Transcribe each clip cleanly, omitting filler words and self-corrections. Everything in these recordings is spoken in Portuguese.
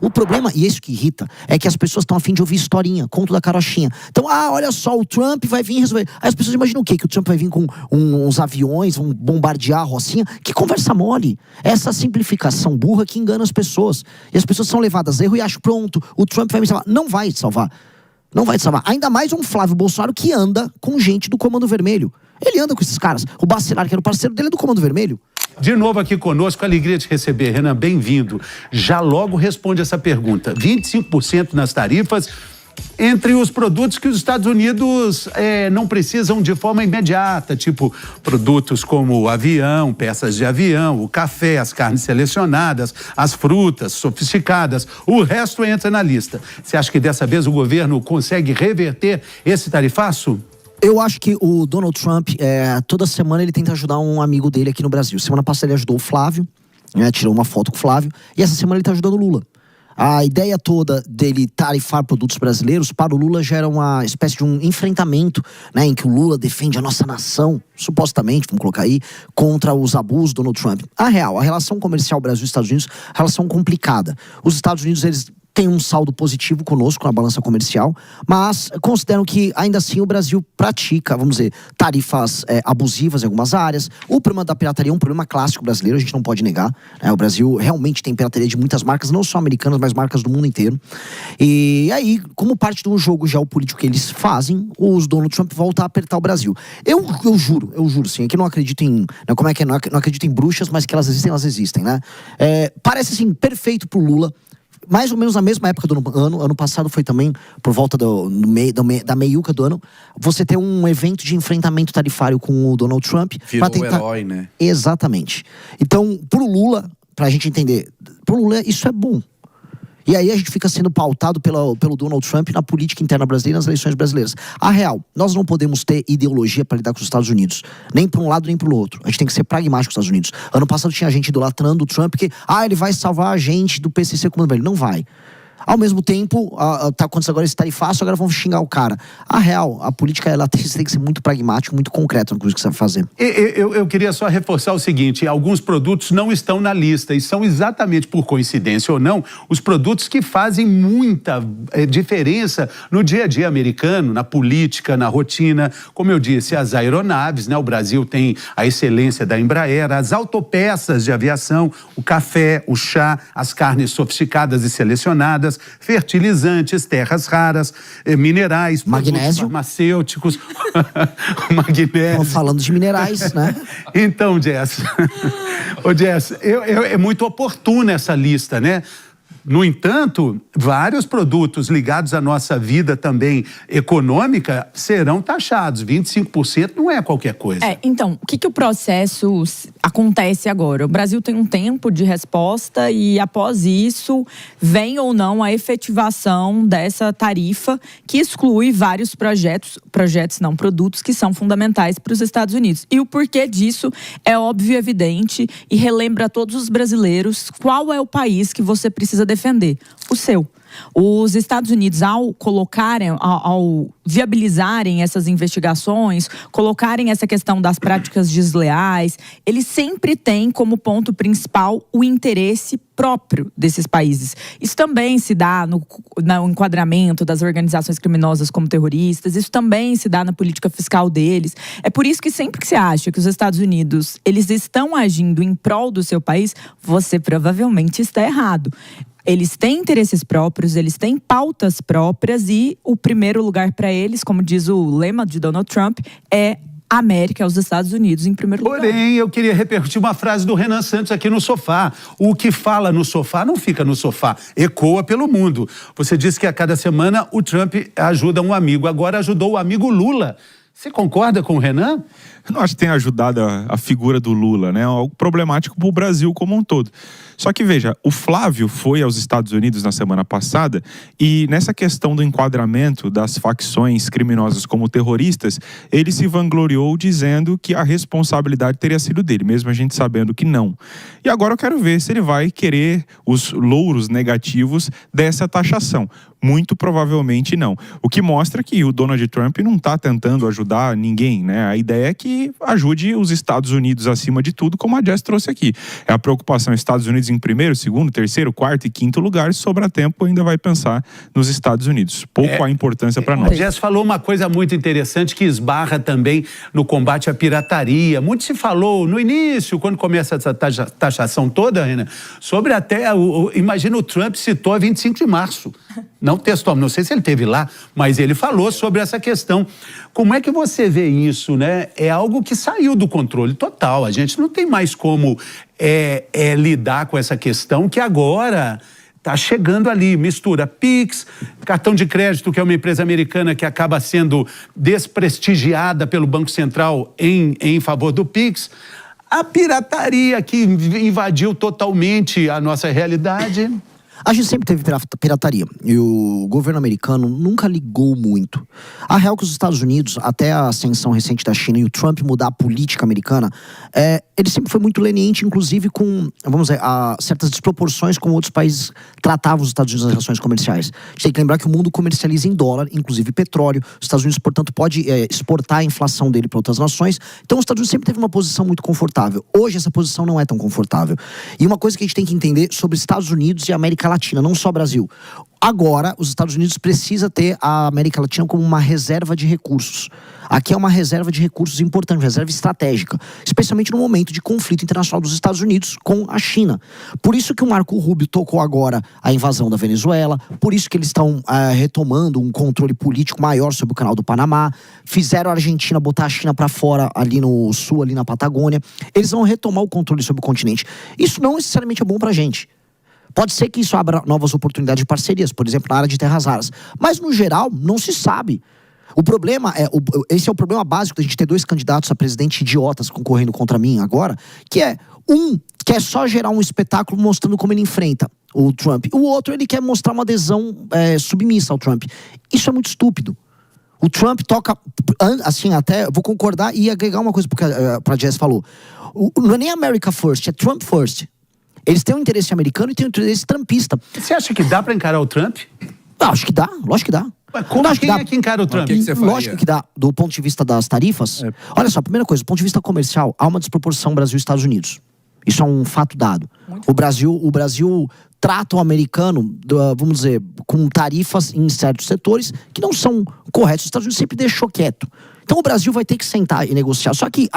O problema, e isso que irrita, é que as pessoas estão a fim de ouvir historinha, conto da carochinha. Então, olha só, o Trump vai vir resolver. Aí as pessoas imaginam o quê? Que o Trump vai vir com uns aviões, vão bombardear a Rocinha? Que conversa mole. Essa simplificação burra que engana as pessoas. E as pessoas são levadas a erro e acham, pronto, o Trump vai me salvar. Não vai te salvar. Não vai te salvar. Ainda mais um Flávio Bolsonaro que anda com gente do Comando Vermelho. Ele anda com esses caras. O Bacelar, que era o parceiro dele, é do Comando Vermelho. De novo aqui conosco, alegria de receber. Renan, bem-vindo. Já logo responde essa pergunta. 25% nas tarifas entre os produtos que os Estados Unidos não precisam de forma imediata, tipo produtos como o avião, peças de avião, o café, as carnes selecionadas, as frutas sofisticadas, o resto entra na lista. Você acha que dessa vez o governo consegue reverter esse tarifaço? Eu acho que o Donald Trump, toda semana ele tenta ajudar um amigo dele aqui no Brasil. Semana passada ele ajudou o Flávio, tirou uma foto com o Flávio, e essa semana ele está ajudando o Lula. A ideia toda dele tarifar produtos brasileiros para o Lula gera uma espécie de um enfrentamento, em que o Lula defende a nossa nação, supostamente, vamos colocar aí, contra os abusos do Donald Trump. A relação comercial Brasil-Estados Unidos, relação complicada. Os Estados Unidos, eles têm um saldo positivo conosco na balança comercial, mas consideram que, ainda assim, o Brasil pratica, vamos dizer, tarifas abusivas em algumas áreas. O problema da pirataria é um problema clássico brasileiro, a gente não pode negar. O Brasil realmente tem pirataria de muitas marcas, não só americanas, mas marcas do mundo inteiro. E aí, como parte do jogo geopolítico que eles fazem, os Donald Trump voltam a apertar o Brasil. Eu juro, sim, aqui não acredito em... Não acredito em bruxas, mas que elas existem, né? Parece, assim, perfeito pro Lula. Mais ou menos na mesma época do ano passado foi também, por volta da meiuca do ano, você ter um evento de enfrentamento tarifário com o Donald Trump. Virou um herói, né? Exatamente. Então, pro Lula, pra gente entender, pro Lula isso é bom. E aí a gente fica sendo pautado pelo Donald Trump na política interna brasileira e nas eleições brasileiras. A real, nós não podemos ter ideologia para lidar com os Estados Unidos. Nem para um lado, nem para o outro. A gente tem que ser pragmático com os Estados Unidos. Ano passado tinha gente idolatrando o Trump que, ele vai salvar a gente do PCC Comando Vermelho. Não vai. Ao mesmo tempo, tá acontecendo agora esse tarifaço, agora vamos xingar o cara. A real, a política, você tem que ser muito pragmático, muito concreto no que você vai fazer. Eu queria só reforçar o seguinte, alguns produtos não estão na lista e são exatamente, por coincidência ou não, os produtos que fazem muita diferença no dia a dia americano, na política, na rotina. Como eu disse, as aeronaves, né? O Brasil tem a excelência da Embraer, as autopeças de aviação, o café, o chá, as carnes sofisticadas e selecionadas, fertilizantes, terras raras, minerais, magnésio, farmacêuticos, magnésio. Estamos falando de minerais, né? Então, Jess, é muito oportuna essa lista, né? No entanto, vários produtos ligados à nossa vida também econômica serão taxados. 25% não é qualquer coisa. Então, o que o processo acontece agora? O Brasil tem um tempo de resposta e, após isso, vem ou não a efetivação dessa tarifa que exclui vários produtos que são fundamentais para os Estados Unidos. E o porquê disso é óbvio e evidente e relembra a todos os brasileiros qual é o país que você precisa defender. O seu. Os Estados Unidos, ao viabilizarem essas investigações, colocarem essa questão das práticas desleais, eles sempre têm como ponto principal o interesse próprio desses países. Isso também se dá no enquadramento das organizações criminosas como terroristas, isso também se dá na política fiscal deles. É por isso que sempre que você acha que os Estados Unidos, eles estão agindo em prol do seu país, você provavelmente está errado. Eles têm interesses próprios, eles têm pautas próprias e o primeiro lugar para eles, como diz o lema de Donald Trump, é a América, os Estados Unidos em primeiro lugar. Porém, eu queria repercutir uma frase do Renan Santos aqui no Sofá. O que fala no sofá não fica no sofá, ecoa pelo mundo. Você disse que a cada semana o Trump ajuda um amigo, agora ajudou o amigo Lula. Você concorda com o Renan? Eu não acho que tenha ajudado a figura do Lula, né? É algo problemático para o Brasil como um todo. Só que, veja, o Flávio foi aos Estados Unidos na semana passada e nessa questão do enquadramento das facções criminosas como terroristas, ele se vangloriou dizendo que a responsabilidade teria sido dele, mesmo a gente sabendo que não. E agora eu quero ver se ele vai querer os louros negativos dessa taxação. Muito provavelmente não. O que mostra que o Donald Trump não está tentando ajudar ninguém, né? A ideia é que ajude os Estados Unidos acima de tudo, como a Jess trouxe aqui. É a preocupação Estados Unidos Unidos em primeiro, segundo, terceiro, quarto e quinto lugar. Se sobrar tempo, ainda vai pensar nos Estados Unidos. Pouco a importância para nós. O Jess falou uma coisa muito interessante que esbarra também no combate à pirataria. Muito se falou no início, quando começa essa taxação toda, Renan, sobre até, imagina, o Trump citou a 25 de março. Não textualmente, não sei se ele esteve lá, mas ele falou sobre essa questão. Como é que você vê isso, né? É algo que saiu do controle total. A gente não tem mais como lidar com essa questão que agora está chegando ali. Mistura Pix, cartão de crédito, que é uma empresa americana que acaba sendo desprestigiada pelo Banco Central em favor do Pix. A pirataria que invadiu totalmente a nossa realidade. A gente sempre teve pirataria e o governo americano nunca ligou muito. A real é que os Estados Unidos, até a ascensão recente da China e o Trump mudar a política americana, ele sempre foi muito leniente, inclusive com, vamos dizer, certas desproporções como outros países tratavam os Estados Unidos nas relações comerciais. A gente tem que lembrar que o mundo comercializa em dólar, inclusive petróleo. Os Estados Unidos, portanto, pode exportar a inflação dele para outras nações. Então, os Estados Unidos sempre teve uma posição muito confortável. Hoje, essa posição não é tão confortável. E uma coisa que a gente tem que entender sobre Estados Unidos e América Latina, não só Brasil. Agora, os Estados Unidos precisam ter a América Latina como uma reserva de recursos. Aqui é uma reserva de recursos importante, reserva estratégica, especialmente no momento de conflito internacional dos Estados Unidos com a China. Por isso que o Marco Rubio tocou agora a invasão da Venezuela, por isso que eles estão retomando um controle político maior sobre o canal do Panamá, fizeram a Argentina botar a China para fora ali no sul, ali na Patagônia. Eles vão retomar o controle sobre o continente. Isso não necessariamente é bom pra gente. Pode ser que isso abra novas oportunidades de parcerias, por exemplo, na área de terras raras. Mas, no geral, não se sabe. O problema esse é o problema básico da gente ter dois candidatos a presidente idiotas concorrendo contra mim agora, que é, quer só gerar um espetáculo mostrando como ele enfrenta o Trump. O outro, ele quer mostrar uma adesão submissa ao Trump. Isso é muito estúpido. O Trump toca, assim, até, vou concordar e agregar uma coisa para a Jess falou. Não é nem America First, é Trump First. Eles têm um interesse americano e têm um interesse trumpista. Você acha que dá para encarar o Trump? Acho que dá, lógico que dá. Mas como quem é que encara o Trump? Lógico que dá, do ponto de vista das tarifas. Olha só, primeira coisa, do ponto de vista comercial, há uma desproporção Brasil e Estados Unidos. Isso é um fato dado. O Brasil trata o americano, vamos dizer, com tarifas em certos setores que não são corretos. Os Estados Unidos sempre deixou quieto. Então o Brasil vai ter que sentar e negociar. Só que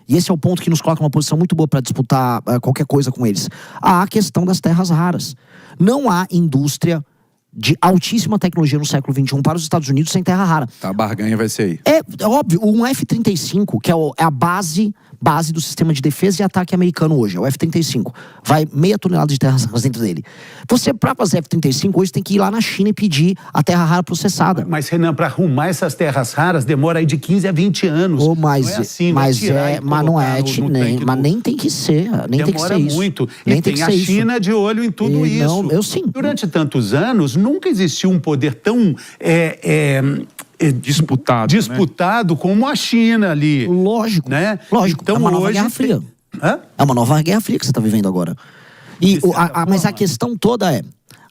e esse é o ponto que nos coloca numa posição muito boa para disputar qualquer coisa com eles. Há a questão das terras raras. Não há indústria de altíssima tecnologia no século XXI para os Estados Unidos sem terra rara. A barganha vai ser aí. É óbvio, um F-35, que é a base do sistema de defesa e ataque americano hoje, é o F-35. Vai meia tonelada de terras raras dentro dele. Você, para fazer F-35, hoje tem que ir lá na China e pedir a terra rara processada. Mas, Renan, para arrumar essas terras raras, demora aí de 15 a 20 anos. Mas não é assim, mas nem tem que ser. Nem tem que ser isso. Demora muito. Nem e tem a China de olho em tudo isso. Não, eu sim. Durante tantos anos, nunca existiu um poder tão disputado como a China ali. Lógico, né? Lógico. Então, é uma nova hoje Guerra Fria. Hã? É uma nova Guerra Fria que você está vivendo agora. Mas a questão toda é,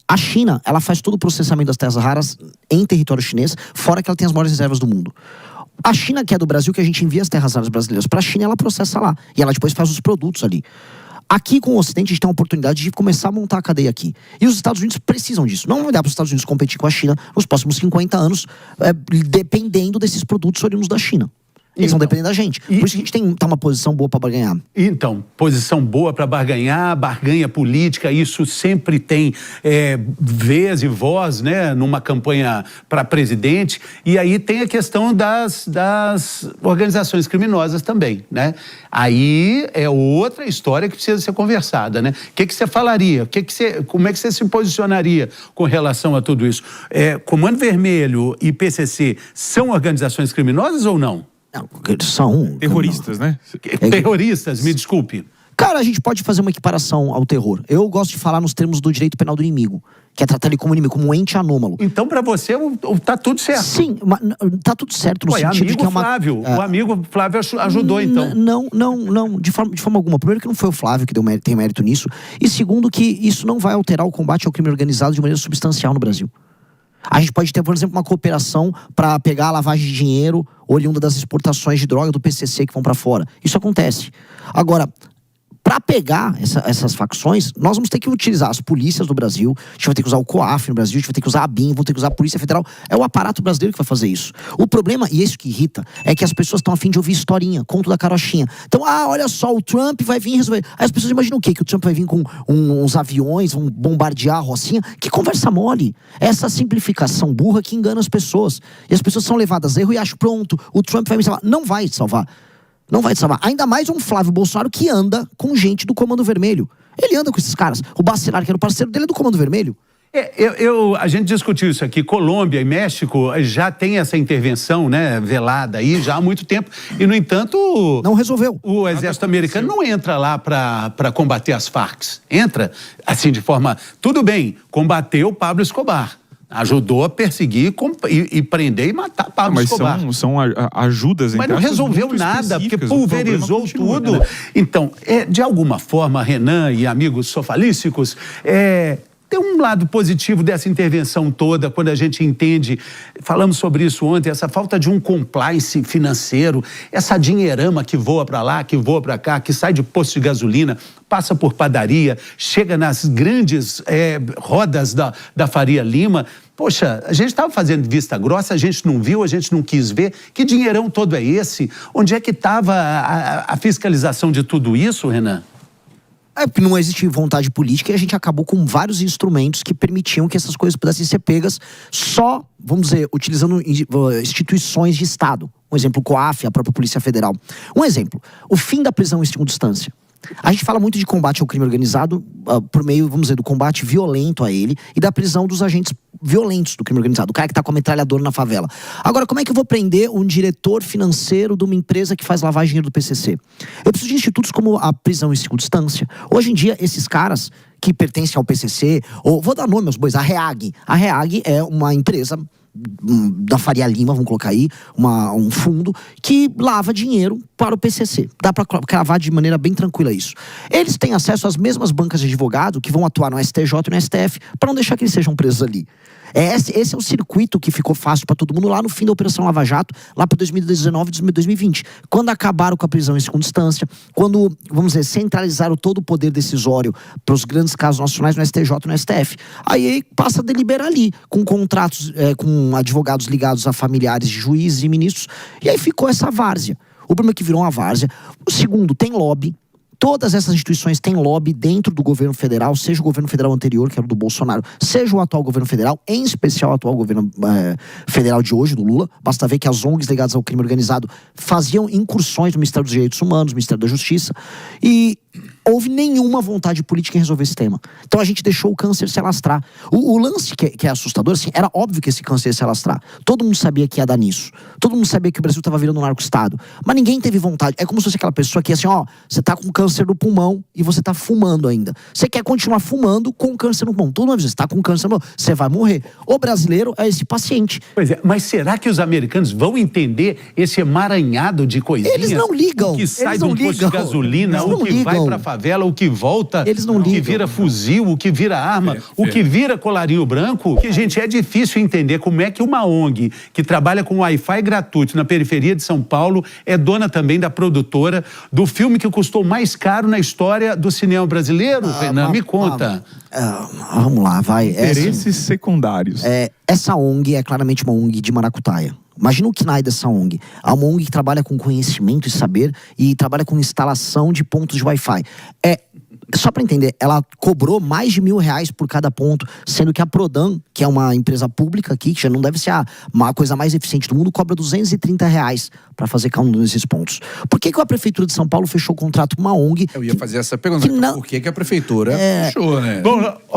a China, ela faz todo o processamento das terras raras em território chinês, fora que ela tem as maiores reservas do mundo. A China, que é do Brasil, que a gente envia as terras raras brasileiras para a China, ela processa lá. E ela depois faz os produtos ali. Aqui com o Ocidente, a gente tem a oportunidade de começar a montar a cadeia aqui. E os Estados Unidos precisam disso. Não vai dar para os Estados Unidos competir com a China nos próximos 50 anos, dependendo desses produtos oriundos da China. Eles vão depender da gente. Por isso que a gente tá uma posição boa para barganhar. Então, posição boa para barganhar, barganha política, isso sempre tem vez e voz, né, numa campanha para presidente. E aí tem a questão das organizações criminosas também, né? Aí é outra história que precisa ser conversada, né? O que você falaria? Como é que você se posicionaria com relação a tudo isso? Comando Vermelho e PCC são organizações criminosas ou não? Não, são terroristas, né? Terroristas, me desculpe. Cara, a gente pode fazer uma equiparação ao terror. Eu gosto de falar nos termos do direito penal do inimigo, que é tratar ele como inimigo, como um ente anômalo. Então, para você, tá tudo certo. Sim, tá tudo certo no sentido de que é uma... Flávio, o amigo Flávio ajudou, então. Não, de forma alguma. Primeiro que não foi o Flávio que tem mérito nisso. E segundo que isso não vai alterar o combate ao crime organizado de maneira substancial no Brasil. A gente pode ter, por exemplo, uma cooperação para pegar a lavagem de dinheiro oriunda das exportações de droga do PCC que vão para fora. Isso acontece. Agora, Para pegar essas facções, nós vamos ter que utilizar as polícias do Brasil, a gente vai ter que usar o COAF no Brasil, a gente vai ter que usar a ABIN, vamos ter que usar a Polícia Federal. É o aparato brasileiro que vai fazer isso. O problema, e isso que irrita, é que as pessoas estão a fim de ouvir historinha, conto da carochinha. Então, olha só, o Trump vai vir resolver. Aí as pessoas imaginam o quê? Que o Trump vai vir com uns aviões, vão bombardear a Rocinha? Que conversa mole. Essa simplificação burra que engana as pessoas. E as pessoas são levadas a erro e acham, pronto, o Trump vai me salvar. Não vai te salvar. Não vai te salvar. Ainda mais um Flávio Bolsonaro que anda com gente do Comando Vermelho. Ele anda com esses caras. O Bacelar, que era o parceiro dele, é do Comando Vermelho. A gente discutiu isso aqui. Colômbia e México já tem essa intervenção, né, velada aí já há muito tempo. E, no entanto, não resolveu. O exército americano não entra lá para combater as Farc. Entra, assim, de forma... Tudo bem, combateu Pablo Escobar. Ajudou a perseguir e prender e matar Pablo Escobar. Mas são ajudas, mas não resolveu nada, porque pulverizou tudo. Né? Então, de alguma forma, Renan e amigos sofalísticos, tem um lado positivo dessa intervenção toda, quando a gente entende, falamos sobre isso ontem, essa falta de um compliance financeiro, essa dinheirama que voa para lá, que voa para cá, que sai de posto de gasolina, passa por padaria, chega nas grandes rodas da Faria Lima. Poxa, a gente estava fazendo vista grossa, a gente não viu, a gente não quis ver. Que dinheirão todo é esse? Onde é que estava a fiscalização de tudo isso, Renan? Porque não existe vontade política e a gente acabou com vários instrumentos que permitiam que essas coisas pudessem ser pegas só, vamos dizer, utilizando instituições de Estado. Um exemplo, o COAF, a própria Polícia Federal. Um exemplo, o fim da prisão em segunda instância. A gente fala muito de combate ao crime organizado por meio, vamos dizer, do combate violento a ele e da prisão dos agentes violentos do crime organizado, o cara que está com a metralhadora na favela. Agora, como é que eu vou prender um diretor financeiro de uma empresa que faz lavagem de dinheiro do PCC? Eu preciso de institutos como a prisão em segunda instância. Hoje em dia, esses caras que pertencem ao PCC, ou vou dar nome aos bois, a REAG. A REAG é uma empresa da Faria Lima, vamos colocar aí, um fundo que lava dinheiro para o PCC. Dá para cravar de maneira bem tranquila isso. Eles têm acesso às mesmas bancas de advogado que vão atuar no STJ e no STF para não deixar que eles sejam presos ali. Esse é o circuito que ficou fácil para todo mundo lá no fim da Operação Lava Jato, lá para 2019 e 2020. Quando acabaram com a prisão em segunda instância, quando, vamos dizer, centralizaram todo o poder decisório para os grandes casos nacionais no STJ e no STF. Aí passa a deliberar ali, com contratos, com advogados ligados a familiares de juízes e ministros, e aí ficou essa várzea. O problema é que virou uma várzea. O segundo, tem lobby. Todas essas instituições têm lobby dentro do governo federal, seja o governo federal anterior, que era o do Bolsonaro, seja o atual governo federal, em especial o atual governo federal de hoje, do Lula. Basta ver que as ONGs ligadas ao crime organizado faziam incursões no Ministério dos Direitos Humanos, no Ministério da Justiça, e houve nenhuma vontade política em resolver esse tema. Então a gente deixou o câncer se alastrar. O lance que é assustador, assim, era óbvio que esse câncer ia se alastrar. Todo mundo sabia que ia dar nisso. Todo mundo sabia que o Brasil estava virando um narco-estado. Mas ninguém teve vontade. É como se fosse aquela pessoa que, assim, você tá com câncer no pulmão e você tá fumando ainda. Você quer continuar fumando com câncer no pulmão. Todo mundo diz, você tá com câncer no pulmão, você vai morrer. O brasileiro é esse paciente. Pois é, mas será que os americanos vão entender esse emaranhado de coisinhas? Eles não ligam. O que sai de um posto de gasolina, o que vai pra favela, o que volta, o que vira fuzil, o que vira arma, o que vira colarinho branco. Que, gente, é difícil entender como é que uma ONG que trabalha com Wi-Fi gratuito na periferia de São Paulo é dona também da produtora do filme que custou mais caro na história do cinema brasileiro. Renan, me conta. Vamos lá, vai. Interesses secundários. Essa ONG é claramente uma ONG de maracutaia. Imagina o KNAI dessa ONG. É uma ONG que trabalha com conhecimento e saber e trabalha com instalação de pontos de Wi-Fi. Só para entender, ela cobrou mais de R$1.000 por cada ponto, sendo que a Prodan, que é uma empresa pública aqui, que já não deve ser a coisa mais eficiente do mundo, cobra R$230 para fazer cada um desses pontos. Por que a Prefeitura de São Paulo fechou o contrato com uma ONG? Eu ia fazer essa pergunta. Por que a Prefeitura fechou, né?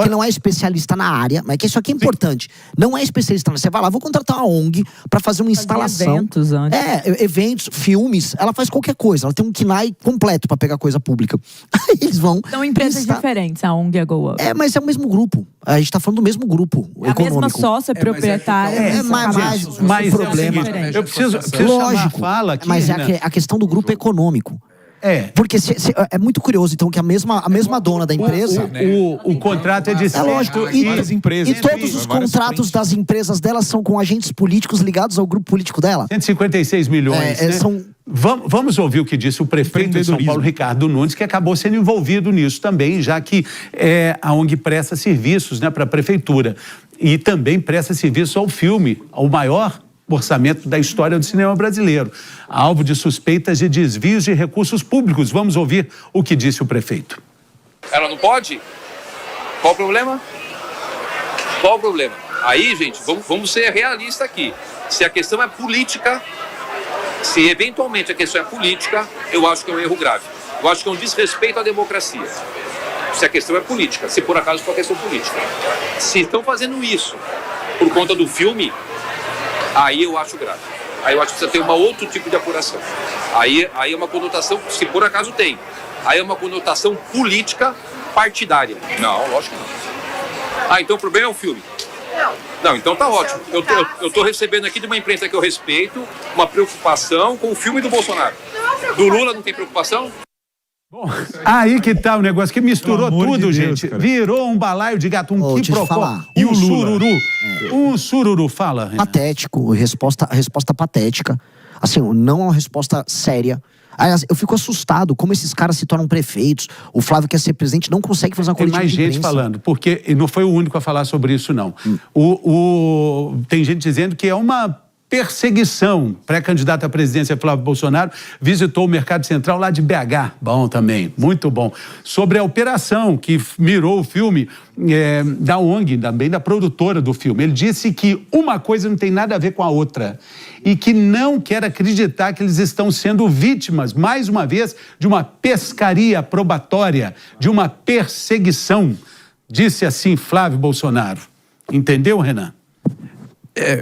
Que não é especialista na área, mas que isso aqui é importante. Não é especialista na área. Você vai lá, vou contratar uma ONG para fazer uma instalação. Eventos antes. Eventos, filmes, ela faz qualquer coisa. Ela tem um KNAI completo para pegar coisa pública. Aí eles vão... São empresas diferentes, a ONG e a Go Up. Mas é o mesmo grupo. A gente tá falando do mesmo grupo econômico. A mesma sócia proprietária. Mas o problema... Eu preciso lógico, fala aqui, mas né? a questão do grupo econômico. Porque é muito curioso, então, que a mesma dona da empresa... O contrato é de... É lógico. E todos os contratos das empresas dela são com agentes políticos ligados ao grupo político dela. 156 milhões, né? São Vamos ouvir o que disse o prefeito de São Paulo, Ricardo Nunes, que acabou sendo envolvido nisso também, já que a ONG presta serviços, né, para a prefeitura. E também presta serviço ao filme, ao maior orçamento da história do cinema brasileiro, alvo de suspeitas de desvios de recursos públicos. Vamos ouvir o que disse o prefeito. Ela não pode? Qual o problema? Qual o problema? Aí, gente, vamos ser realistas aqui. Se a questão é política, se eventualmente a questão é política, eu acho que é um erro grave. Eu acho que é um desrespeito à democracia. Se a questão é política, se por acaso for uma questão política. Se estão fazendo isso por conta do filme, aí eu acho grave. Aí eu acho que precisa ter outro tipo de apuração. Aí é uma conotação, se por acaso tem, aí é uma conotação política partidária. Não, lógico que não. Ah, então o problema é o filme. Não, então tá ótimo. Eu tô recebendo aqui de uma imprensa que eu respeito uma preocupação com o filme do Bolsonaro. Do Lula não tem preocupação? Bom, aí que tá o negócio que misturou tudo, de Deus, gente. cara. Virou um balaio de gato, quiprocó. E um sururu. Um sururu, fala. Renan. Patético, resposta patética. Assim, não é uma resposta séria. Aliás, eu fico assustado como esses caras se tornam prefeitos. O Flávio quer ser presidente, não consegue fazer uma Tem coletiva mais de gente imprensa. falando, porque não foi o único a falar sobre isso, não. Tem gente dizendo que é uma perseguição. Pré-candidato à presidência Flávio Bolsonaro visitou o Mercado Central lá de BH. Bom também, muito bom. Sobre a operação que mirou o filme da ONG, também da produtora do filme. Ele disse que uma coisa não tem nada a ver com a outra e que não quer acreditar que eles estão sendo vítimas, mais uma vez, de uma pescaria probatória, de uma perseguição. Disse assim Flávio Bolsonaro. Entendeu, Renan?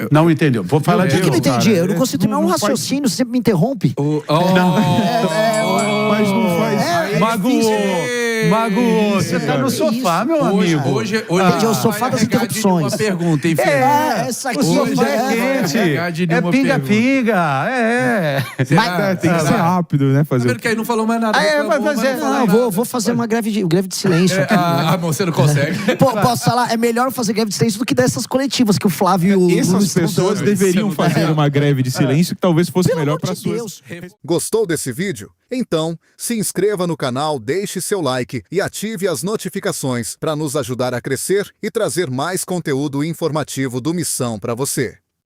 Não entendeu. Vou falar de Por que novo. não entendi? Eu não consigo terminar um raciocínio, você sempre me interrompe. Mas não faz. Magoou. Você tá no sofá, meu amigo. Hoje Entendi, é o sofá das interrupções. Uma pergunta, enfim. Essa aqui O sofá é quente. É pinga-pinga. Tem que ser rápido, né? Fazer. Primeiro que aí não falou mais nada. Vai fazer. Não, vou fazer uma greve de silêncio aqui. Você não consegue. Posso falar? É melhor fazer greve de silêncio do que dessas coletivas que o Flávio e o Essas Luiz estão pessoas dando. deveriam fazer uma greve de silêncio que talvez fosse Pelo melhor amor para de suas. Deus. Gostou desse vídeo? Então, se inscreva no canal, deixe seu like e ative as notificações para nos ajudar a crescer e trazer mais conteúdo informativo do Missão para você.